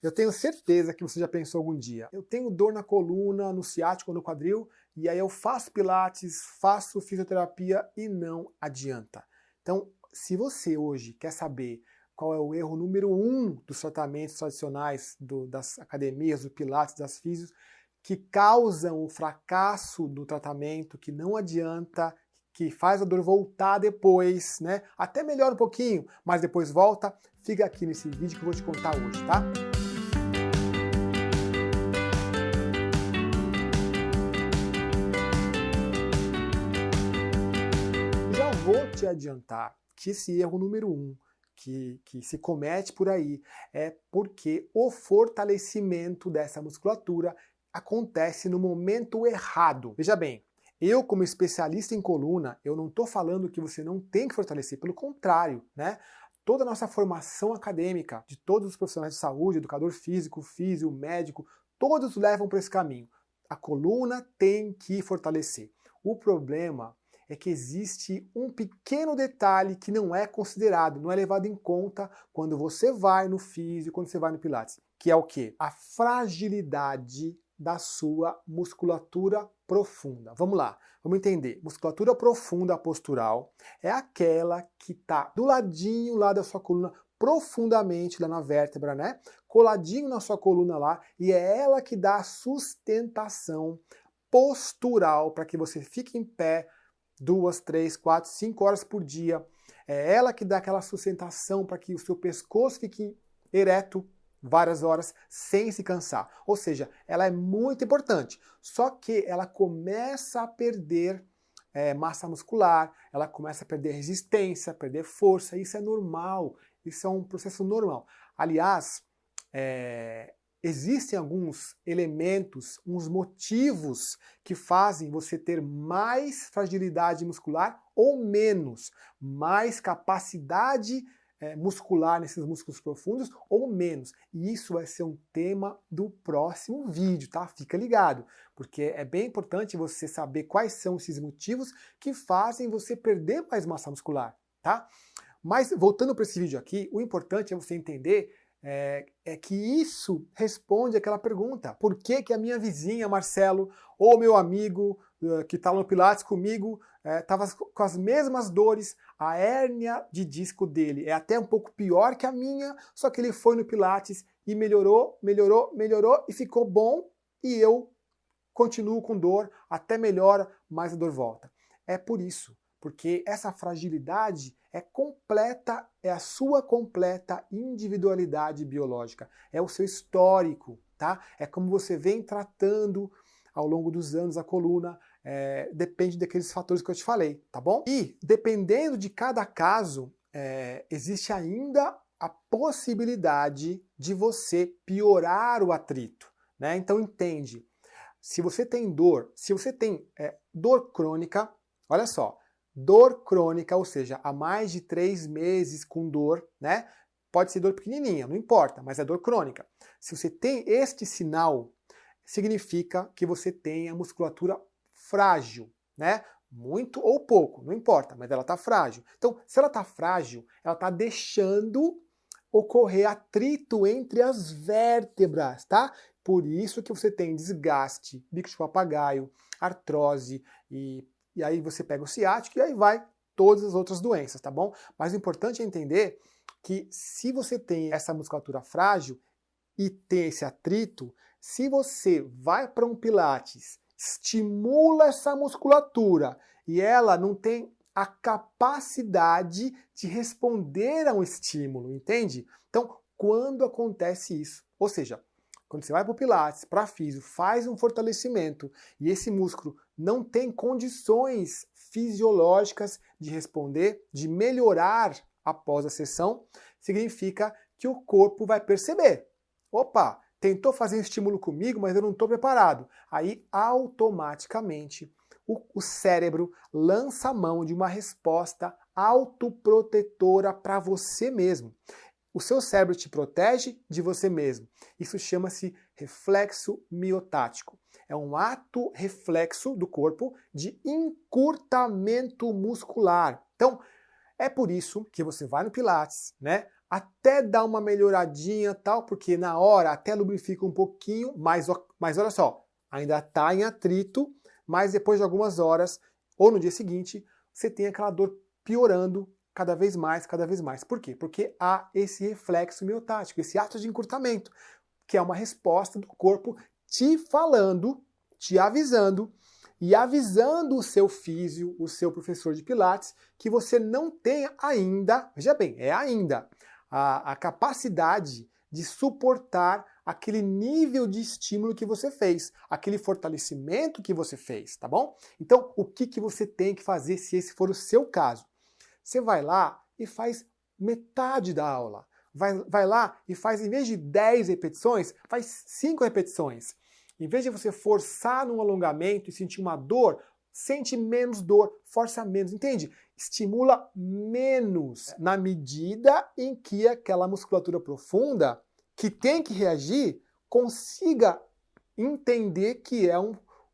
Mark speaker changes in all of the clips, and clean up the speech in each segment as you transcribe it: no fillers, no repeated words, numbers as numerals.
Speaker 1: Eu tenho certeza que você já pensou algum dia. Eu tenho dor na coluna, no ciático ou no quadril, e aí eu faço pilates, faço fisioterapia e não adianta. Então, se você hoje quer saber qual é o erro número 1 dos tratamentos tradicionais das academias, do pilates, das fisios, que causam o fracasso do tratamento, que não adianta, que faz a dor voltar depois, né? Até melhora um pouquinho, mas depois volta, fica aqui nesse vídeo que eu vou te contar hoje, tá? Já vou te adiantar que esse erro número 1 que se comete por aí é porque o fortalecimento dessa musculatura acontece no momento errado. Veja bem, eu como especialista em coluna, eu não estou falando que você não tem que fortalecer, pelo contrário, né? Toda a nossa formação acadêmica, de todos os profissionais de saúde, educador físico, físio, médico, todos levam para esse caminho. A coluna tem que fortalecer. O problema é que existe um pequeno detalhe que não é considerado, não é levado em conta quando você vai no físio, quando você vai no pilates, que é o quê? A fragilidade da sua musculatura profunda. Vamos lá, vamos entender. Musculatura profunda postural é aquela que está do ladinho lá da sua coluna, profundamente lá na vértebra, né? Coladinho na sua coluna lá, e é ela que dá a sustentação postural para que você fique em pé 2, 3, 4, 5 horas por dia. É ela que dá aquela sustentação para que o seu pescoço fique ereto várias horas sem se cansar. Ou seja, ela é muito importante. Só que ela começa a perder massa muscular, ela começa a perder resistência, perder força. Isso é normal. Isso é um processo normal. Aliás, existem alguns elementos, uns motivos que fazem você ter mais fragilidade muscular ou menos, mais capacidade muscular nesses músculos profundos ou menos. E isso vai ser um tema do próximo vídeo, tá? Fica ligado, porque é bem importante você saber quais são esses motivos que fazem você perder mais massa muscular, tá? Mas voltando para esse vídeo aqui, o importante é você entender que isso responde àquela pergunta. Por que que a minha vizinha, Marcelo, ou meu amigo que está no Pilates comigo, estava com as mesmas dores, a hérnia de disco dele é até um pouco pior que a minha, só que ele foi no Pilates e melhorou, melhorou, melhorou e ficou bom, e eu continuo com dor, até melhora, mas a dor volta. É por isso. Porque essa fragilidade é completa, é a sua completa individualidade biológica, é o seu histórico, tá? É como você vem tratando ao longo dos anos a coluna, depende daqueles fatores que eu te falei, tá bom? E dependendo de cada caso, existe ainda a possibilidade de você piorar o atrito, né? Então entende, se você tem dor, se você tem dor crônica, olha só, dor crônica, ou seja, há mais de 3 meses com dor, né? Pode ser dor pequenininha, não importa, mas é dor crônica. Se você tem este sinal, significa que você tem a musculatura frágil, né? Muito ou pouco, não importa, mas ela está frágil. Então, se ela está frágil, ela está deixando ocorrer atrito entre as vértebras, tá? Por isso que você tem desgaste, bico de papagaio, artrose e aí você pega o ciático e aí vai todas as outras doenças, tá bom? Mas o importante é entender que se você tem essa musculatura frágil e tem esse atrito, se você vai para um pilates, estimula essa musculatura e ela não tem a capacidade de responder a um estímulo, entende? Então, quando acontece isso, ou seja, quando você vai para o pilates, para a físio, faz um fortalecimento e esse músculo não tem condições fisiológicas de responder, de melhorar após a sessão, significa que o corpo vai perceber. Opa, tentou fazer um estímulo comigo, mas eu não estou preparado. Aí, automaticamente, o cérebro lança a mão de uma resposta autoprotetora para você mesmo. O seu cérebro te protege de você mesmo. Isso chama-se reflexo miotático. É um ato reflexo do corpo de encurtamento muscular. Então, é por isso que você vai no Pilates, né? até dar uma melhoradinha tal, porque na hora até lubrifica um pouquinho, mas olha só, ainda está em atrito, mas depois de algumas horas, ou no dia seguinte, você tem aquela dor piorando cada vez mais, cada vez mais. Por quê? Porque há esse reflexo miostático, esse ato de encurtamento, que é uma resposta do corpo te falando, te avisando, e avisando o seu físio, o seu professor de pilates, que você não tem ainda, veja bem, é ainda, a capacidade de suportar aquele nível de estímulo que você fez, aquele fortalecimento que você fez, tá bom? Então, o que você tem que fazer se esse for o seu caso? Você vai lá e faz metade da aula. Vai lá e faz, em vez de 10 repetições, faz 5 repetições. Em vez de você forçar num alongamento e sentir uma dor, sente menos dor, força menos, entende? Estimula menos na medida em que aquela musculatura profunda, que tem que reagir, consiga entender que é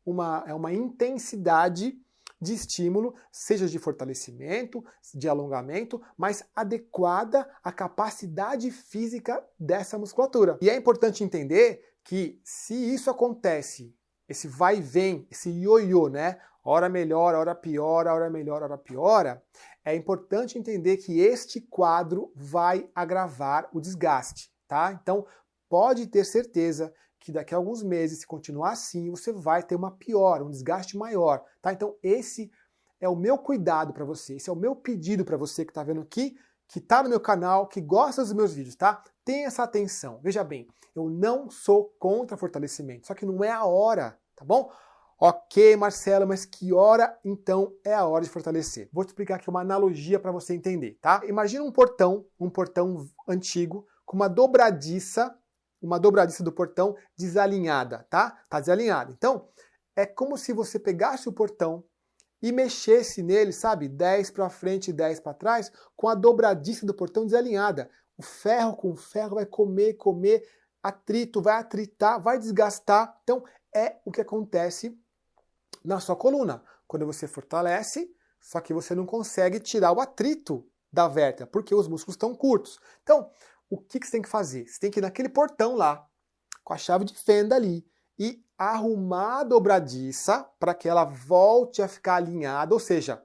Speaker 1: uma intensidade de estímulo, seja de fortalecimento, de alongamento, mas adequada à capacidade física dessa musculatura. E é importante entender que se isso acontece, esse vai e vem, esse ioiô, né? Hora melhora, hora piora, hora melhora, hora piora, é importante entender que este quadro vai agravar o desgaste, tá? Então, pode ter certeza que daqui a alguns meses, se continuar assim, você vai ter uma piora, um desgaste maior, tá? Então, esse é o meu cuidado para você, esse é o meu pedido para você que está vendo aqui, que está no meu canal, que gosta dos meus vídeos, tá? Tenha essa atenção. Veja bem, eu não sou contra fortalecimento, só que não é a hora, tá bom? Ok, Marcelo, mas que hora então é a hora de fortalecer? Vou te explicar aqui uma analogia para você entender, tá? Imagina um portão antigo com uma dobradiça do portão desalinhada, tá? Tá desalinhada. Então, é como se você pegasse o portão e mexesse nele, sabe? 10 para frente e 10 para trás, com a dobradiça do portão desalinhada. O ferro com o ferro vai comer, atrito, vai atritar, vai desgastar. Então, é o que acontece na sua coluna. Quando você fortalece, só que você não consegue tirar o atrito da vértebra, porque os músculos estão curtos. Então, o que você tem que fazer? Você tem que ir naquele portão lá, com a chave de fenda ali, e arrumar a dobradiça para que ela volte a ficar alinhada, ou seja,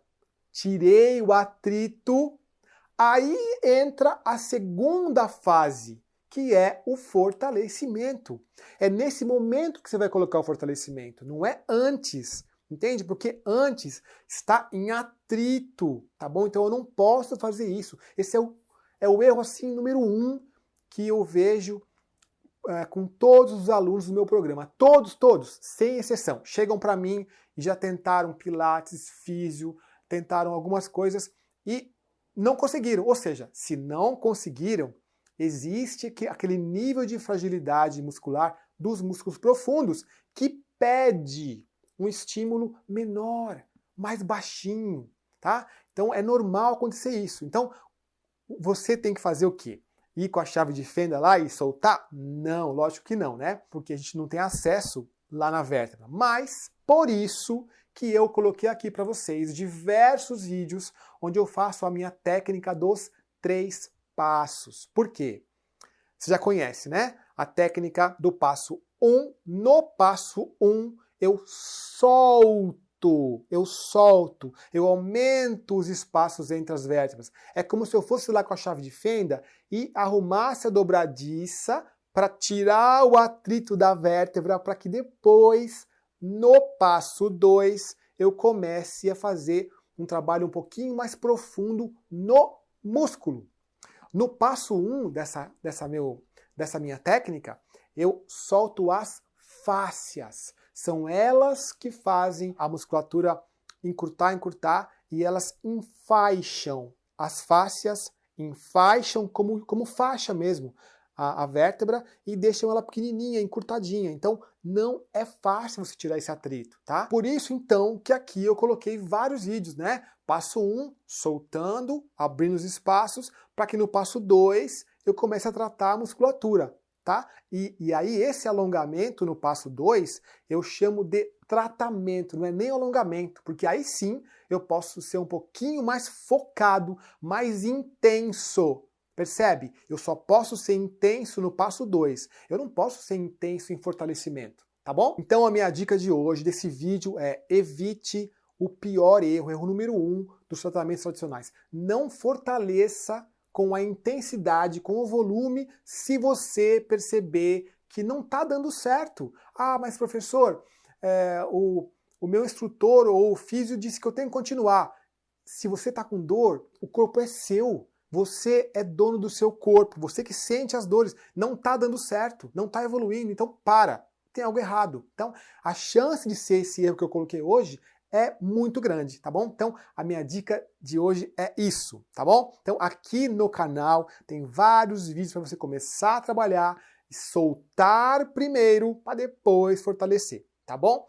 Speaker 1: tirei o atrito, aí entra a segunda fase, que é o fortalecimento. É nesse momento que você vai colocar o fortalecimento, não é antes, entende? Porque antes está em atrito, tá bom? Então eu não posso fazer isso. Esse é o erro, assim, número 1 que eu vejo com todos os alunos do meu programa. Todos, sem exceção. Chegam para mim e já tentaram pilates, físio, tentaram algumas coisas e não conseguiram. Ou seja, se não conseguiram, existe aquele nível de fragilidade muscular dos músculos profundos que pede um estímulo menor, mais baixinho, tá? Então é normal acontecer isso. Então você tem que fazer o quê? Ir com a chave de fenda lá e soltar? Não, lógico que não, né? Porque a gente não tem acesso lá na vértebra. Mas, por isso que eu coloquei aqui para vocês diversos vídeos onde eu faço a minha técnica dos 3 passos. Por quê? Você já conhece, né? A técnica do passo 1. No passo 1, eu solto, eu aumento os espaços entre as vértebras. É como se eu fosse lá com a chave de fenda e arrumasse a dobradiça para tirar o atrito da vértebra, para que depois, no passo 2, eu comece a fazer um trabalho um pouquinho mais profundo no músculo. No passo 1 dessa minha técnica, eu solto as fáscias. São elas que fazem a musculatura encurtar, e elas enfaixam. As fáscias enfaixam como faixa mesmo a vértebra e deixam ela pequenininha, encurtadinha. Então, não é fácil você tirar esse atrito, tá? Por isso, então, que aqui eu coloquei vários vídeos, né? Passo 1, soltando, abrindo os espaços, para que no passo 2 eu comece a tratar a musculatura, tá? E aí esse alongamento no passo 2 eu chamo de tratamento, não é nem alongamento, porque aí sim eu posso ser um pouquinho mais focado, mais intenso. Percebe? Eu só posso ser intenso no passo 2. Eu não posso ser intenso em fortalecimento, tá bom? Então a minha dica de hoje, desse vídeo, é evite o pior erro, erro número 1 dos tratamentos tradicionais. Não fortaleça com a intensidade, com o volume, se você perceber que não está dando certo. Ah, mas professor, o meu instrutor ou o físio disse que eu tenho que continuar. Se você está com dor, o corpo é seu. Você é dono do seu corpo, você que sente as dores. Não está dando certo, não está evoluindo, então para. Tem algo errado. Então, a chance de ser esse erro que eu coloquei hoje é muito grande, tá bom? Então, a minha dica de hoje é isso, tá bom? Então, aqui no canal tem vários vídeos para você começar a trabalhar e soltar primeiro para depois fortalecer, tá bom?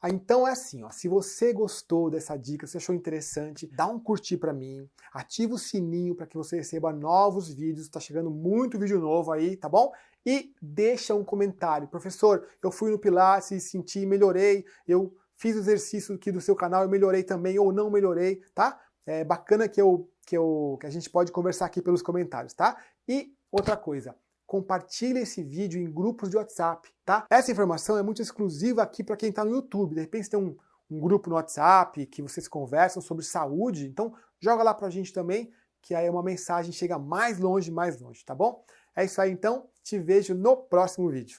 Speaker 1: Então é assim, ó, se você gostou dessa dica, se achou interessante, dá um curtir para mim, ativa o sininho para que você receba novos vídeos, tá chegando muito vídeo novo aí, tá bom? E deixa um comentário. Professor, eu fui no Pilates, senti, melhorei, eu fiz o exercício aqui do seu canal, eu melhorei também ou não melhorei, tá? É bacana que a gente pode conversar aqui pelos comentários, tá? E outra coisa, compartilhe esse vídeo em grupos de WhatsApp, tá? Essa informação é muito exclusiva aqui para quem está no YouTube. De repente tem um grupo no WhatsApp que vocês conversam sobre saúde, então joga lá para a gente também, que aí uma mensagem chega mais longe, tá bom? É isso aí então, te vejo no próximo vídeo.